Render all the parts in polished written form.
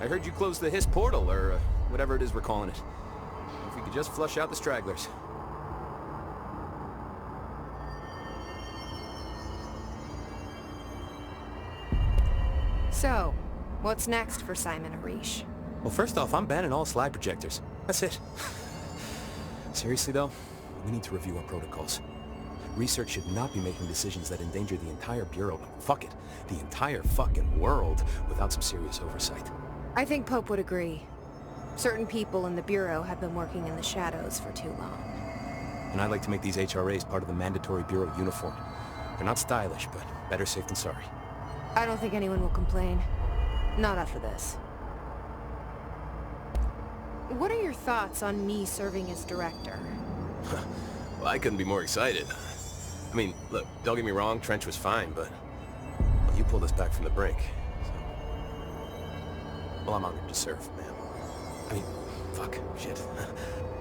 I heard you closed the Hiss portal, or whatever it is we're calling it. If we could just flush out the stragglers. So, what's next for Simon Arish? Well, first off, I'm banning all slide projectors. That's it. Seriously, though, we need to review our protocols. Research should not be making decisions that endanger the entire Bureau, fuck it, the entire fucking world, without some serious oversight. I think Pope would agree. Certain people in the Bureau have been working in the shadows for too long. And I'd like to make these HRAs part of the mandatory Bureau uniform. They're not stylish, but better safe than sorry. I don't think anyone will complain. Not after this. What are your thoughts on me serving as director? Well, I couldn't be more excited. I mean, look, don't get me wrong, Trench was fine, but... well, you pulled us back from the brink, so... well, I'm honored to serve, man. I mean, fuck, shit.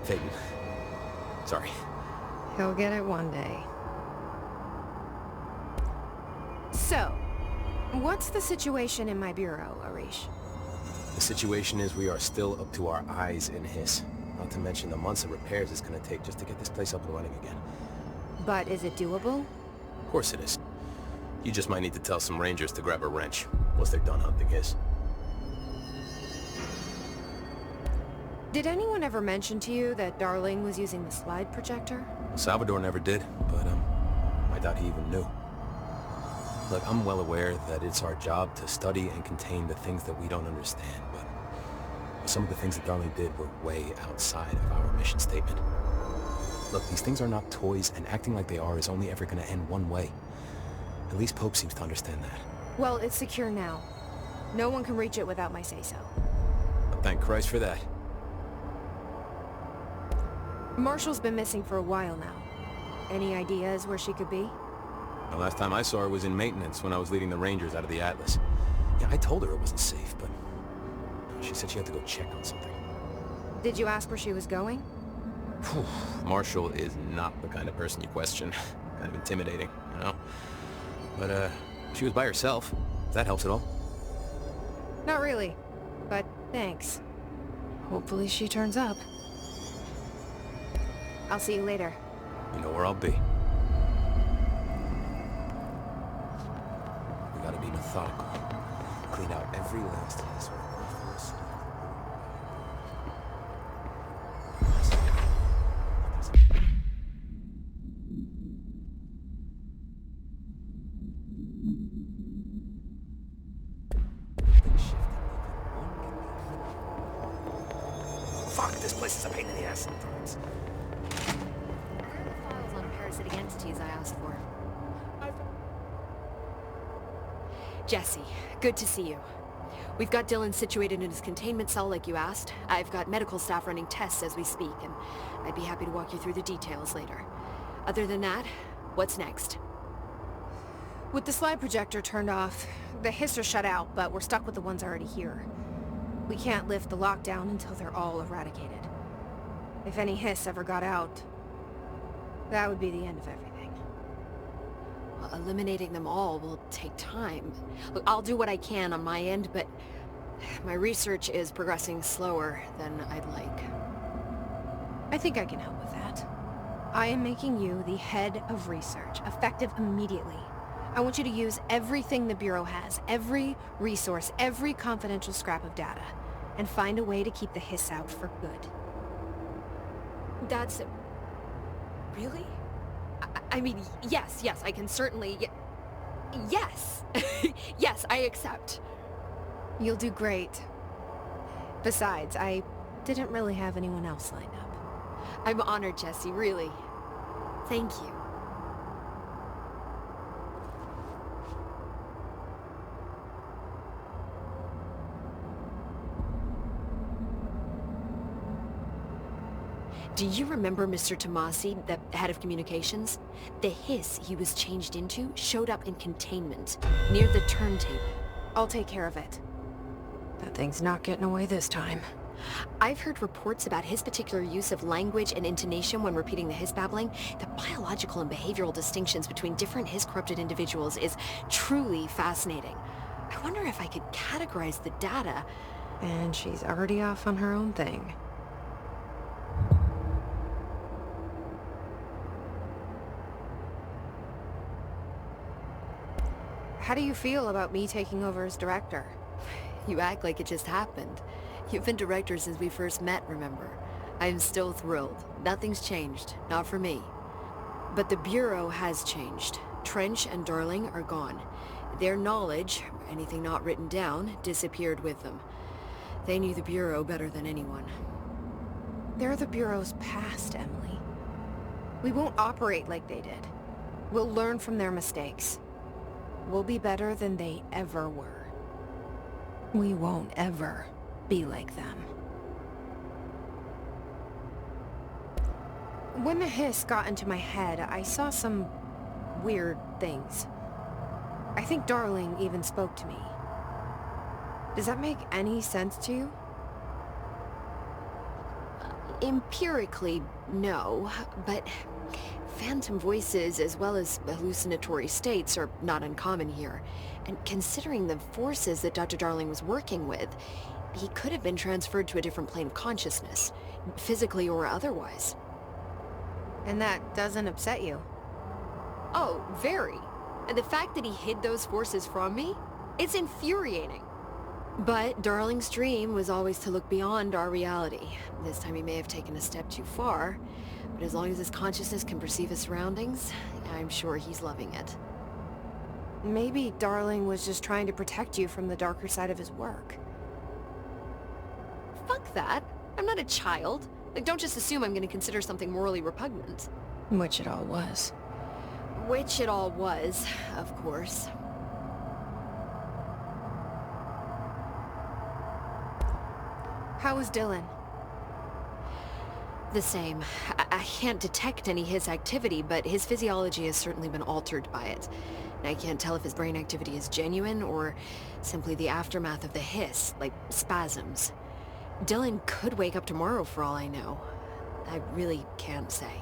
Phaeton. Sorry. He'll get it one day. So, what's the situation in my bureau, Arish? The situation is we are still up to our eyes in Hiss. Not to mention the months of repairs it's gonna take just to get this place up and running again. But is it doable? Of course it is. You just might need to tell some rangers to grab a wrench once they're done hunting Hiss. Did anyone ever mention to you that Darling was using the slide projector? Salvador never did, but I doubt he even knew. Look, I'm well aware that it's our job to study and contain the things that we don't understand, but some of the things that Darling did were way outside of our mission statement. Look, these things are not toys, and acting like they are is only ever going to end one way. At least Pope seems to understand that. Well, it's secure now. No one can reach it without my say-so. But thank Christ for that. Marshall's been missing for a while now. Any ideas where she could be? The last time I saw her was in maintenance when I was leading the Rangers out of the Atlas. Yeah, I told her it wasn't safe, but she said she had to go check on something. Did you ask where she was going? Marshall is not the kind of person you question. Kind of intimidating, you know? But, she was by herself, if that helps at all. Not really, but thanks. Hopefully she turns up. I'll see you later. You know where I'll be. We gotta be methodical. Clean out every last sort of worthless. Fuck, this place is a pain in the ass sometimes. Files on parasitic entities I asked for. Jesse, good to see you. We've got Dylan situated in his containment cell like you asked. I've got medical staff running tests as we speak, and I'd be happy to walk you through the details later. Other than that, what's next? With the slide projector turned off, the Hiss are shut out, but we're stuck with the ones already here. We can't lift the lockdown until they're all eradicated. If any Hiss ever got out, that would be the end of everything. Well, eliminating them all will take time. Look, I'll do what I can on my end, but my research is progressing slower than I'd like. I think I can help with that. I am making you the head of research, effective immediately. I want you to use everything the Bureau has, every resource, every confidential scrap of data, and find a way to keep the Hiss out for good. That's... really? I mean, yes, I can certainly... yes! Yes, I accept. You'll do great. Besides, I didn't really have anyone else lined up. I'm honored, Jesse, really. Thank you. Do you remember Mr. Tomasi, the head of communications? The Hiss he was changed into showed up in containment, near the turntable. I'll take care of it. That thing's not getting away this time. I've heard reports about his particular use of language and intonation when repeating the Hiss babbling. The biological and behavioral distinctions between different Hiss-corrupted individuals is truly fascinating. I wonder if I could categorize the data. And she's already off on her own thing. How do you feel about me taking over as director? You act like it just happened. You've been director since we first met, remember? I'm still thrilled. Nothing's changed. Not for me. But the Bureau has changed. Trench and Darling are gone. Their knowledge, anything not written down, disappeared with them. They knew the Bureau better than anyone. They're the Bureau's past, Emily. We won't operate like they did. We'll learn from their mistakes. We'll be better than they ever were. We won't ever be like them. When the hiss got into my head, I saw some weird things. I think Darling even spoke to me. Does that make any sense to you? Empirically, no, but phantom voices as well as hallucinatory states are not uncommon here. And considering the forces that Dr. Darling was working with, he could have been transferred to a different plane of consciousness, physically or otherwise. And that doesn't upset you? Oh, very. And the fact that he hid those forces from me? It's infuriating. But Darling's dream was always to look beyond our reality. This time he may have taken a step too far, but as long as his consciousness can perceive his surroundings, I'm sure he's loving it. Maybe Darling was just trying to protect you from the darker side of his work. Fuck that. I'm not a child. Like, don't just assume I'm going to consider something morally repugnant. Which it all was. Which it all was, of course. How was Dylan? The same. I can't detect any Hiss activity, but his physiology has certainly been altered by it. And I can't tell if his brain activity is genuine or simply the aftermath of the Hiss, like spasms. Dylan could wake up tomorrow for all I know. I really can't say.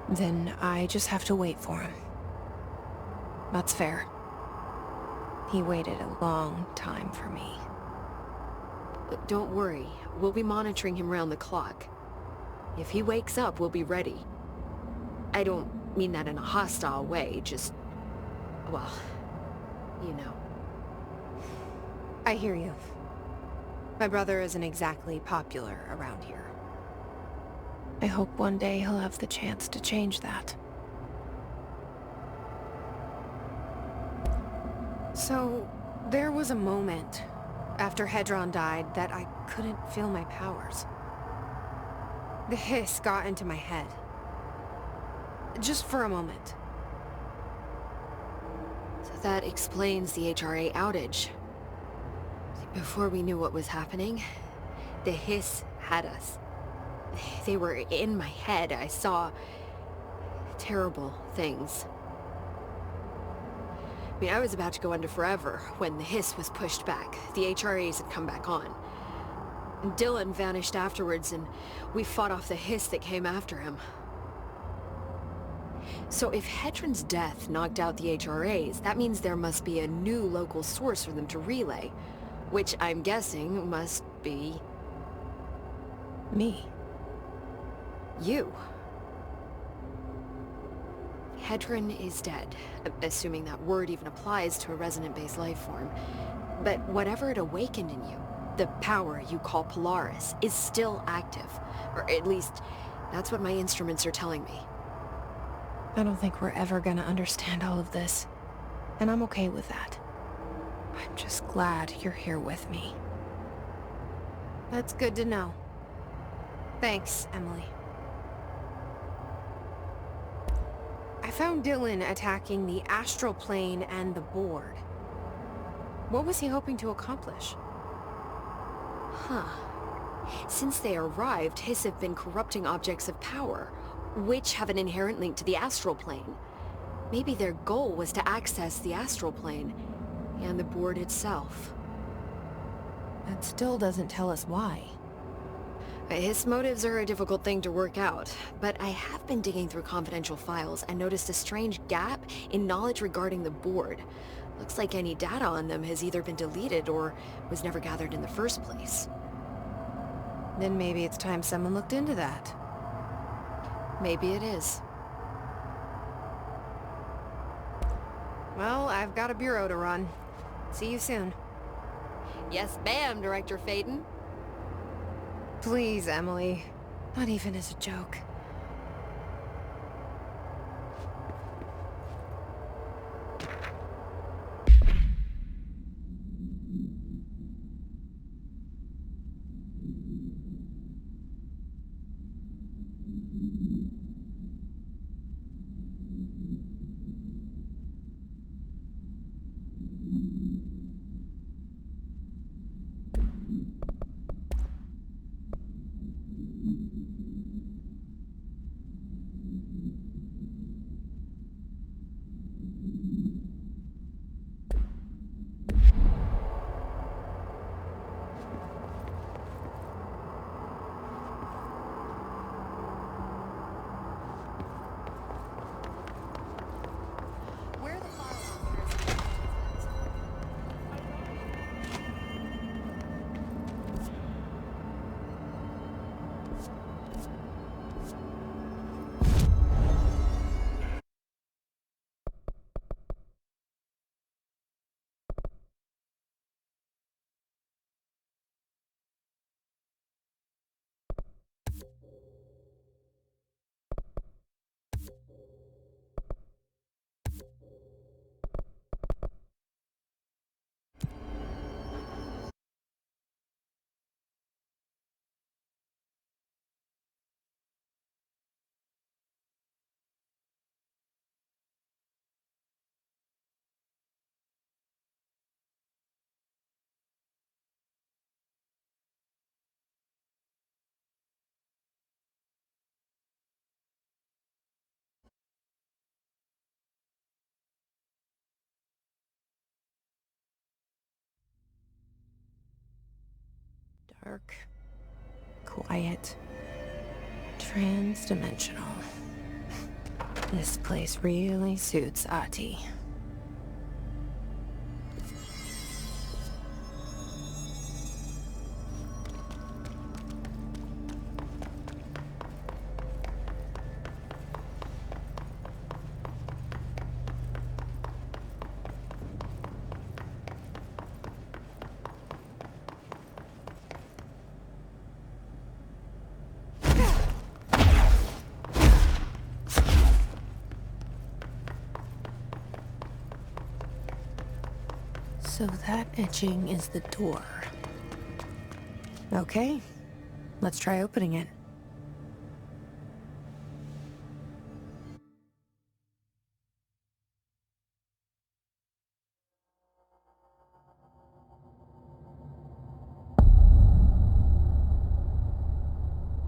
Then I just have to wait for him. That's fair. He waited a long time for me. Don't worry. We'll be monitoring him round the clock. If he wakes up, we'll be ready. I don't mean that in a hostile way, just... well, you know. I hear you. My brother isn't exactly popular around here. I hope one day he'll have the chance to change that. So, there was a moment after Hedron died that I couldn't feel my powers. The hiss got into my head. Just for a moment. So that explains the HRA outage. Before we knew what was happening, the Hiss had us. They were in my head. I saw terrible things. I mean, I was about to go under forever when the Hiss was pushed back. The HRAs had come back on. Dylan vanished afterwards, and we fought off the Hiss that came after him. So if Hedron's death knocked out the HRAs, that means there must be a new local source for them to relay. Which I'm guessing must be... me. You. Hedron is dead, assuming that word even applies to a resonant-based life form. But whatever it awakened in you, the power you call Polaris, is still active. Or at least, that's what my instruments are telling me. I don't think we're ever gonna understand all of this. And I'm okay with that. I'm just glad you're here with me. That's good to know. Thanks, Emily. I found Dylan attacking the astral plane and the board. What was he hoping to accomplish? Huh. Since they arrived, Hiss have been corrupting objects of power, which have an inherent link to the astral plane. Maybe their goal was to access the astral plane, and the board itself. That still doesn't tell us why. His motives are a difficult thing to work out, but I have been digging through confidential files and noticed a strange gap in knowledge regarding the board. Looks like any data on them has either been deleted or was never gathered in the first place. Then maybe it's time someone looked into that. Maybe it is. Well, I've got a bureau to run. See you soon. Yes, ma'am, Director Faden. Please, Emily. Not even as a joke. Where the file officers? Dark, quiet, trans-dimensional. This place really suits Ahti. So that etching is the door. Okay, let's try opening it.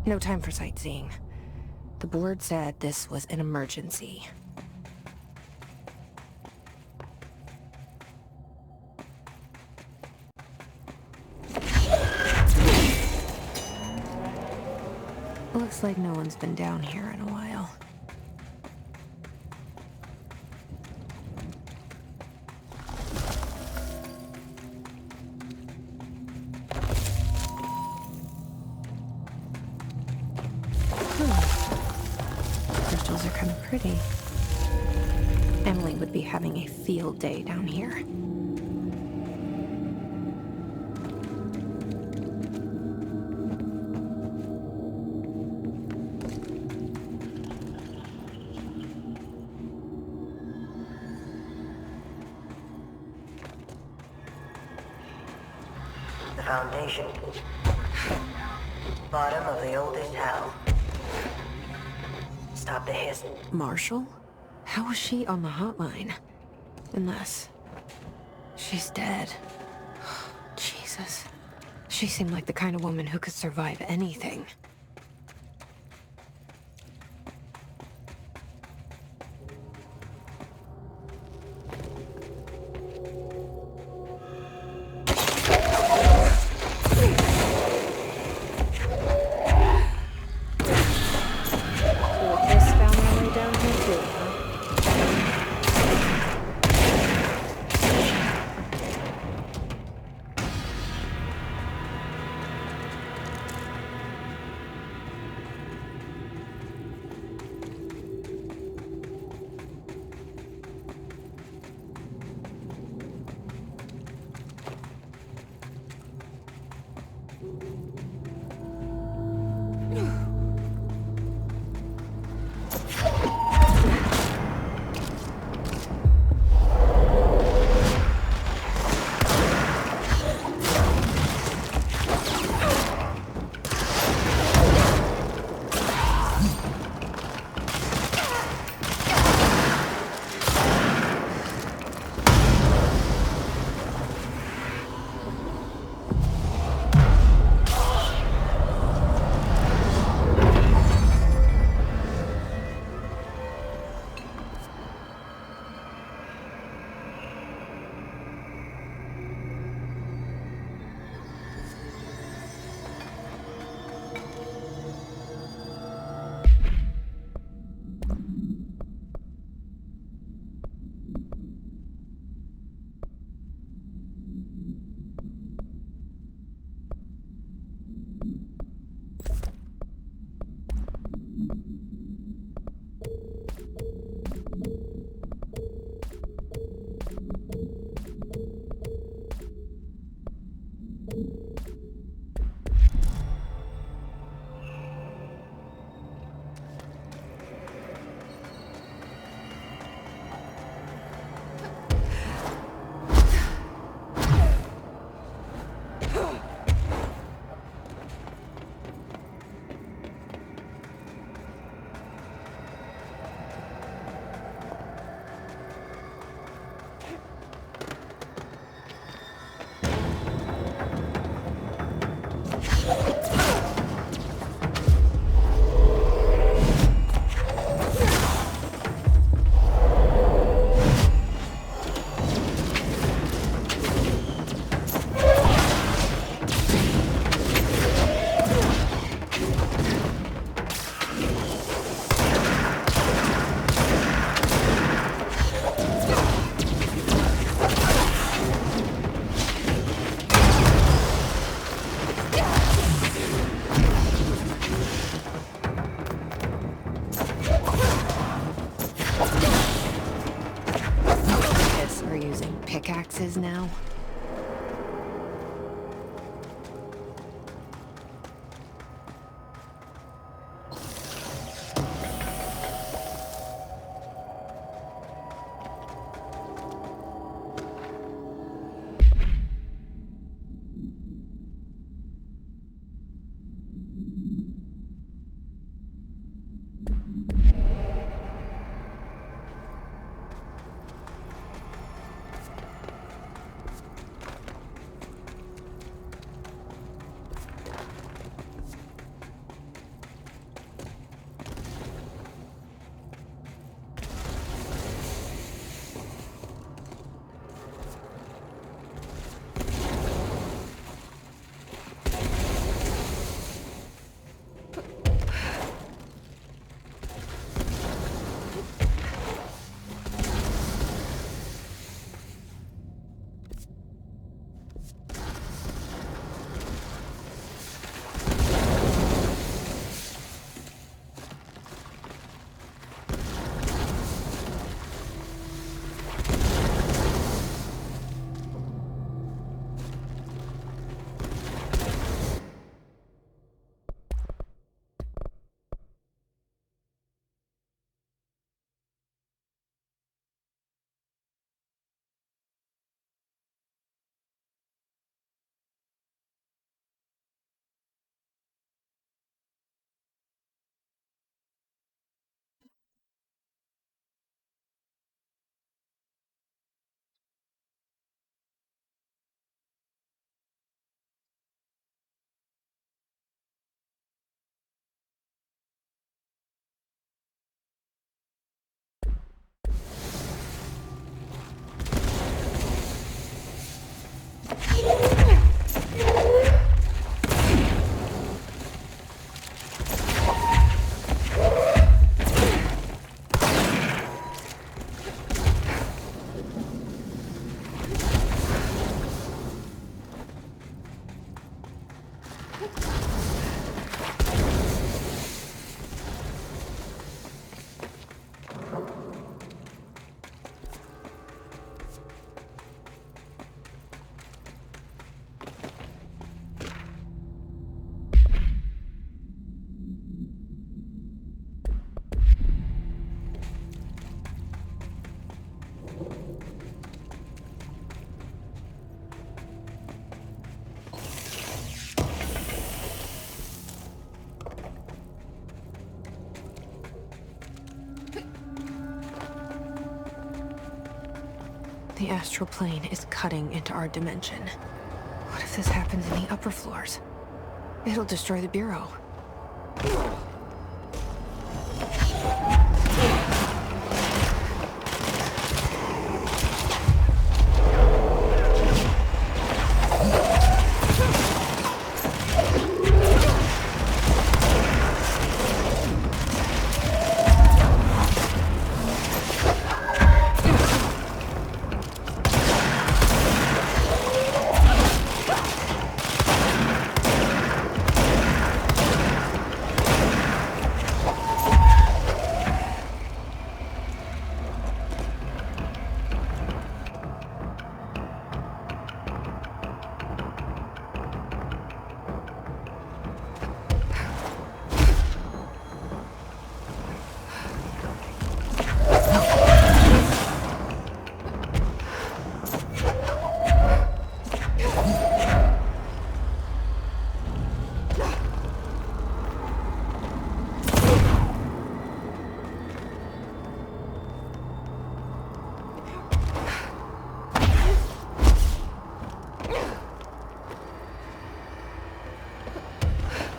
No time for sightseeing. The board said this was an emergency. Looks like no one's been down here in a while. Crystals are kind of pretty. Emily would be having a field day down here. The Foundation. Bottom of the oldest hell. Stop the hiss. Marshall? How is she on the hotline? Unless... she's dead. Jesus. She seemed like the kind of woman who could survive anything. This found my way down here too, huh? is now. The astral plane is cutting into our dimension. What if this happens in the upper floors? It'll destroy the Bureau.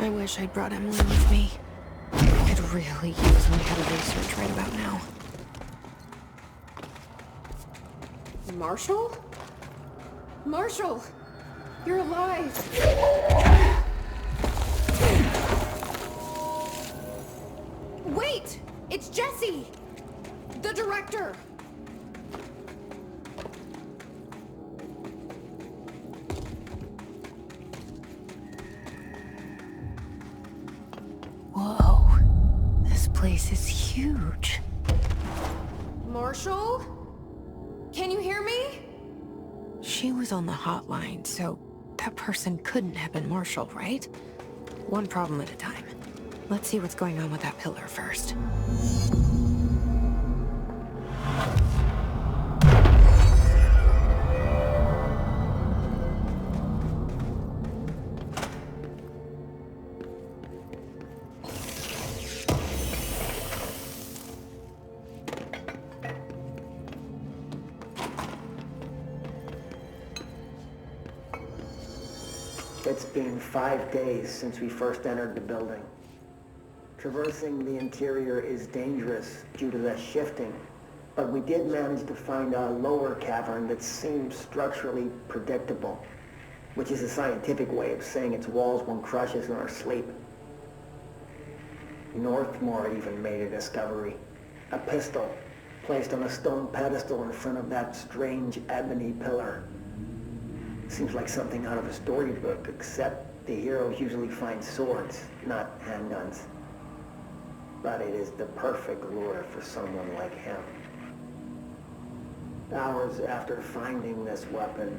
I wish I'd brought Emily with me. I could really use my head of research right about now. Marshall? Marshall! You're alive! Wait! It's Jesse! The director! Whoa. This place is huge. Marshall? Can you hear me? She was on the hotline, so that person couldn't have been Marshall, right? One problem at a time. Let's see what's going on with that pillar first. It's been 5 days since we first entered the building. Traversing the interior is dangerous due to the shifting, but we did manage to find a lower cavern that seems structurally predictable, which is a scientific way of saying its walls won't crush us in our sleep. Northmore even made a discovery. A pistol placed on a stone pedestal in front of that strange ebony pillar. Seems like something out of a storybook, except the heroes usually find swords, not handguns. But it is the perfect lure for someone like him. Hours after finding this weapon,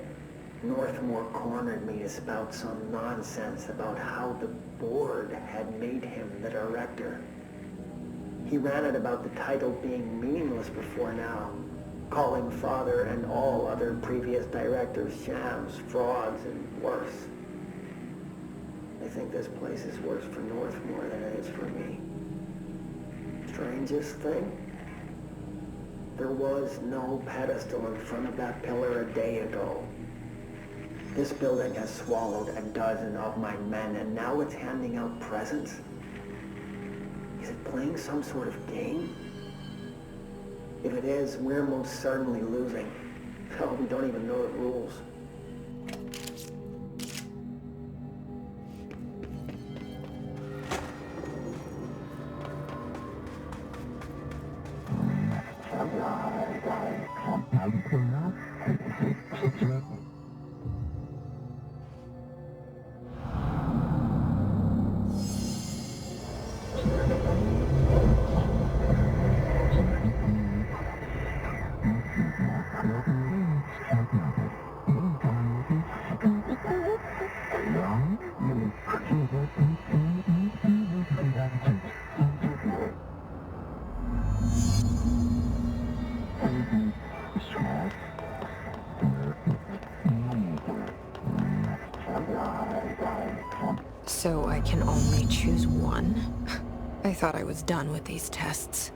Northmore cornered me to spout some nonsense about how the board had made him the director. He ranted about the title being meaningless before now, calling Father and all other previous directors shams, frauds, and worse. I think this place is worse for Northmore than it is for me. Strangest thing? There was no pedestal in front of that pillar a day ago. This building has swallowed a dozen of my men, and now it's handing out presents? Is it playing some sort of game? If it is, we're most certainly losing. Hell, we don't even know the rules. So I can only choose one? I thought I was done with these tests.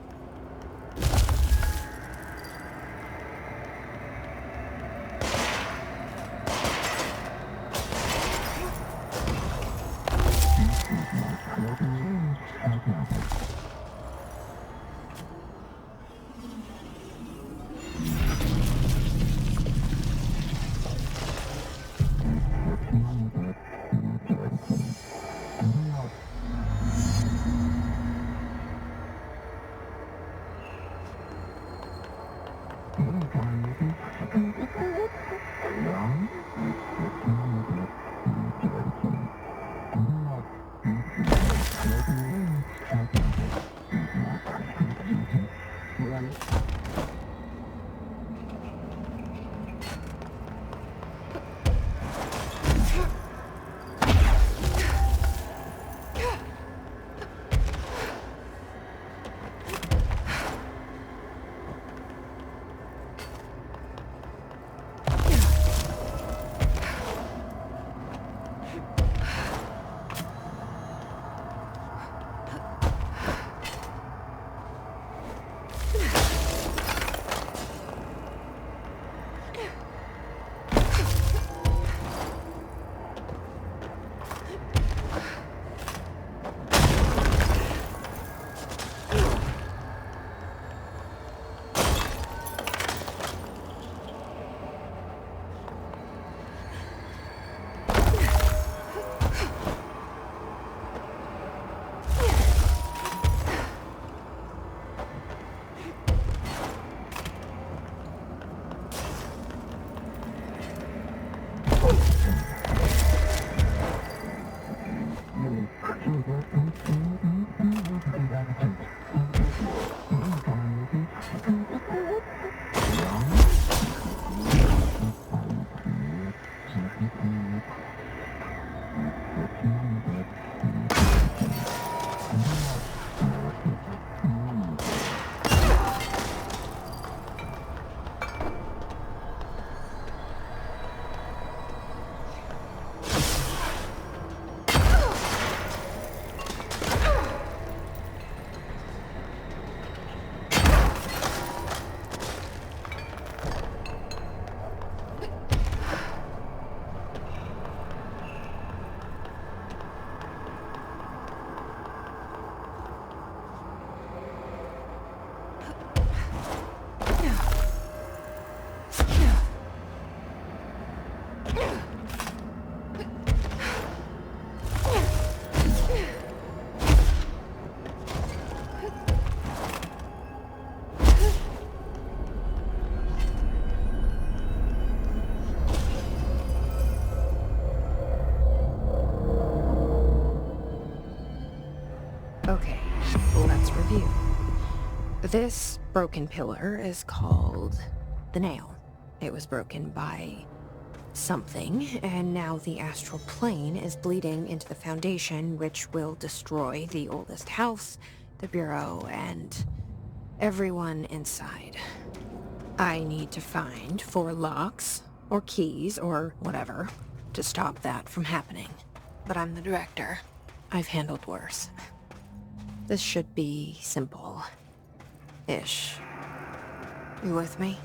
Let's review. This broken pillar is called the Nail. It was broken by something, and now the astral plane is bleeding into the Foundation, which will destroy the oldest house, the Bureau, and everyone inside. I need to find 4 locks, or keys, or whatever, to stop that from happening. But I'm the director. I've handled worse. This should be simple. Ish. You with me?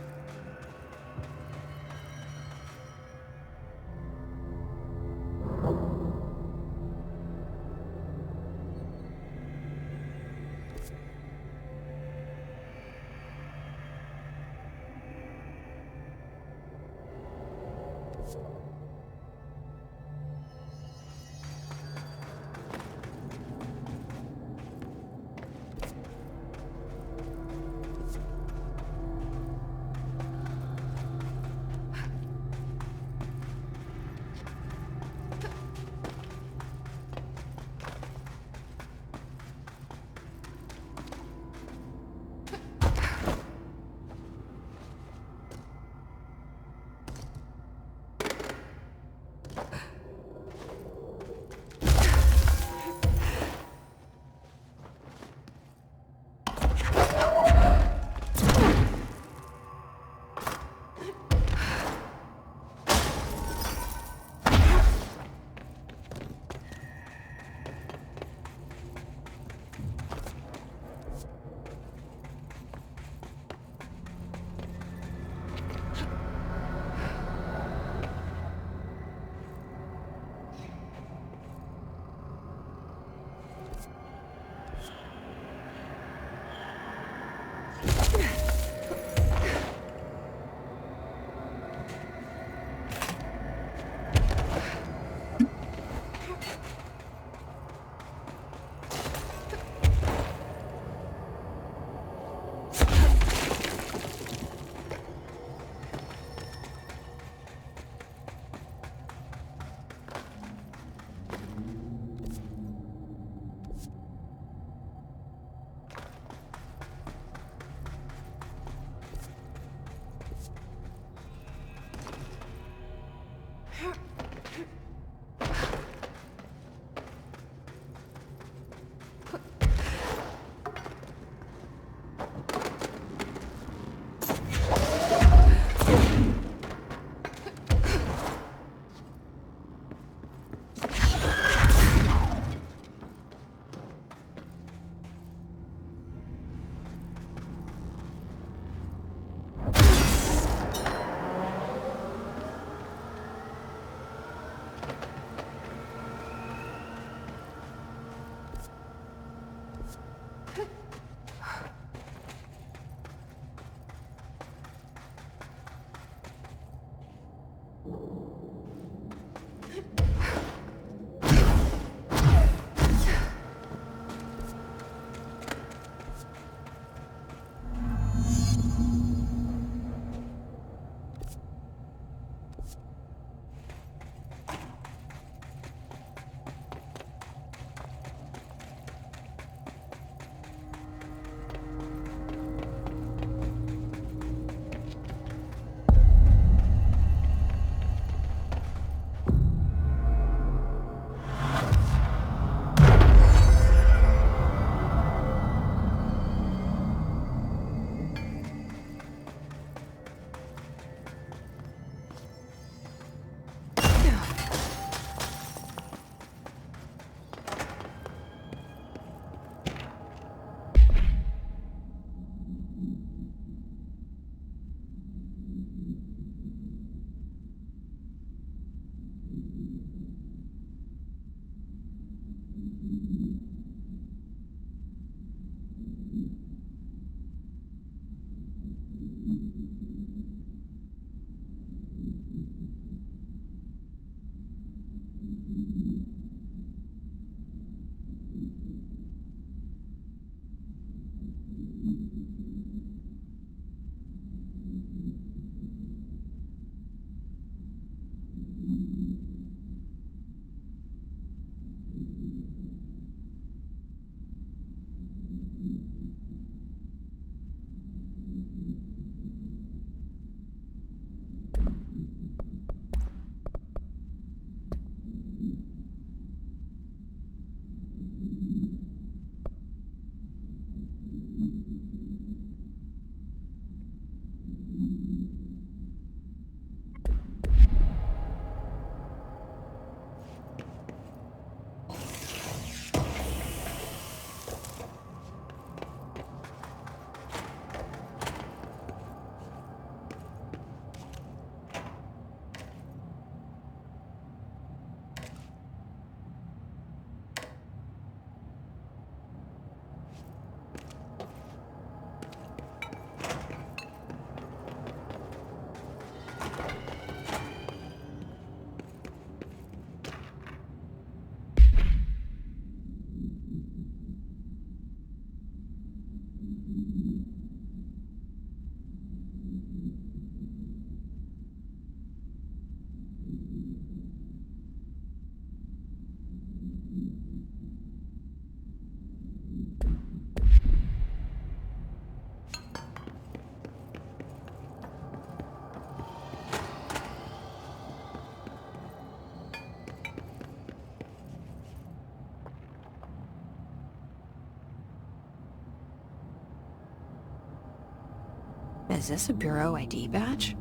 Is this a Bureau ID badge?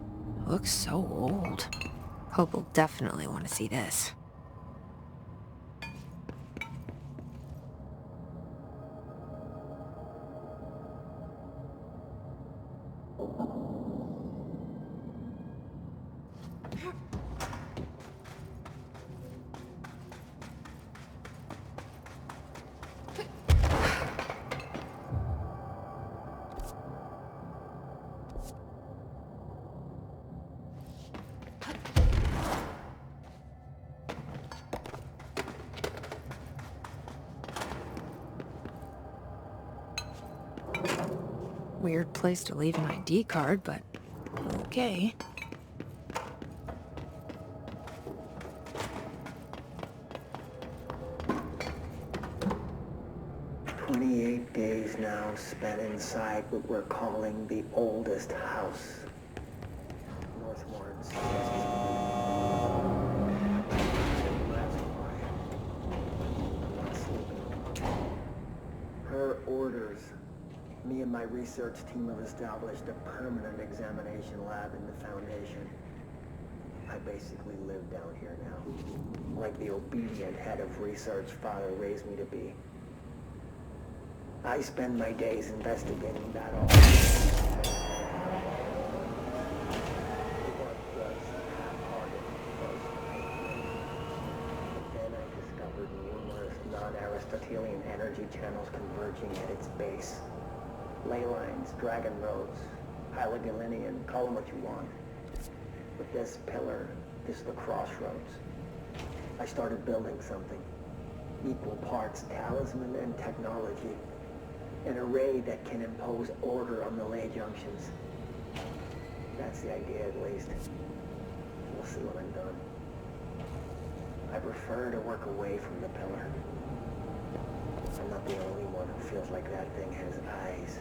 Looks so old. Hope will definitely want to see this. Weird place to leave an ID card, but okay. "28 days now spent inside what we're calling the oldest house. Northmore insists. That's why I'm not sleeping. Her orders. Me and my research team have established a permanent examination lab in the Foundation. I basically live down here now, like the obedient head of research Father raised me to be. I spend my days investigating that all. The work was half-hearted at first. But then I discovered numerous non-Aristotelian energy channels converging at its base. Ley lines, dragon roads, Hyligalinian, call them what you want. But this pillar is the crossroads. I started building something. Equal parts talisman and technology. An array that can impose order on the ley junctions. That's the idea, at least. We'll see when I'm done. I prefer to work away from the pillar. I'm not the only one who feels like that thing has eyes.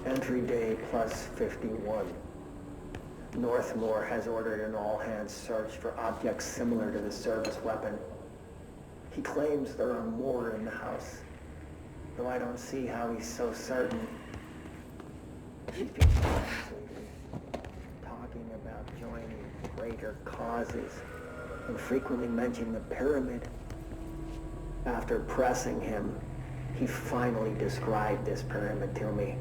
Entry day plus 51. Northmore has ordered an all-hands search for objects similar to the service weapon. He claims there are more in the house, though I don't see how he's so certain. She feels sleepy, talking. talking about joining greater causes and frequently mentioning the pyramid. After pressing him, he finally described this pyramid to me.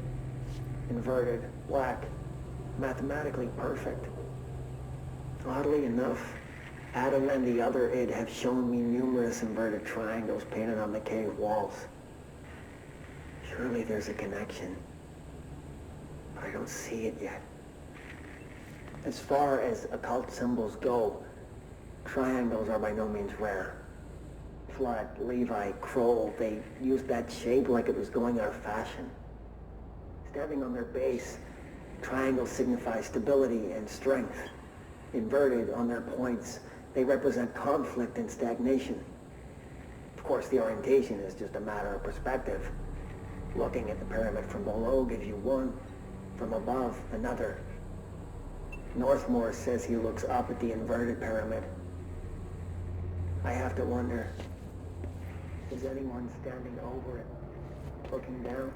Inverted, black, mathematically perfect. Oddly enough, Adam and the other id have shown me numerous inverted triangles painted on the cave walls. Surely there's a connection, but I don't see it yet. As far as occult symbols go, triangles are by no means rare. Flood, Levi, Kroll, they used that shape like it was going out of fashion. Standing on their base, triangles signify stability and strength. Inverted on their points, they represent conflict and stagnation. Of course, the orientation is just a matter of perspective. Looking at the pyramid from below gives you one, from above another. Northmore says he looks up at the inverted pyramid. I have to wonder, is anyone standing over it, looking down?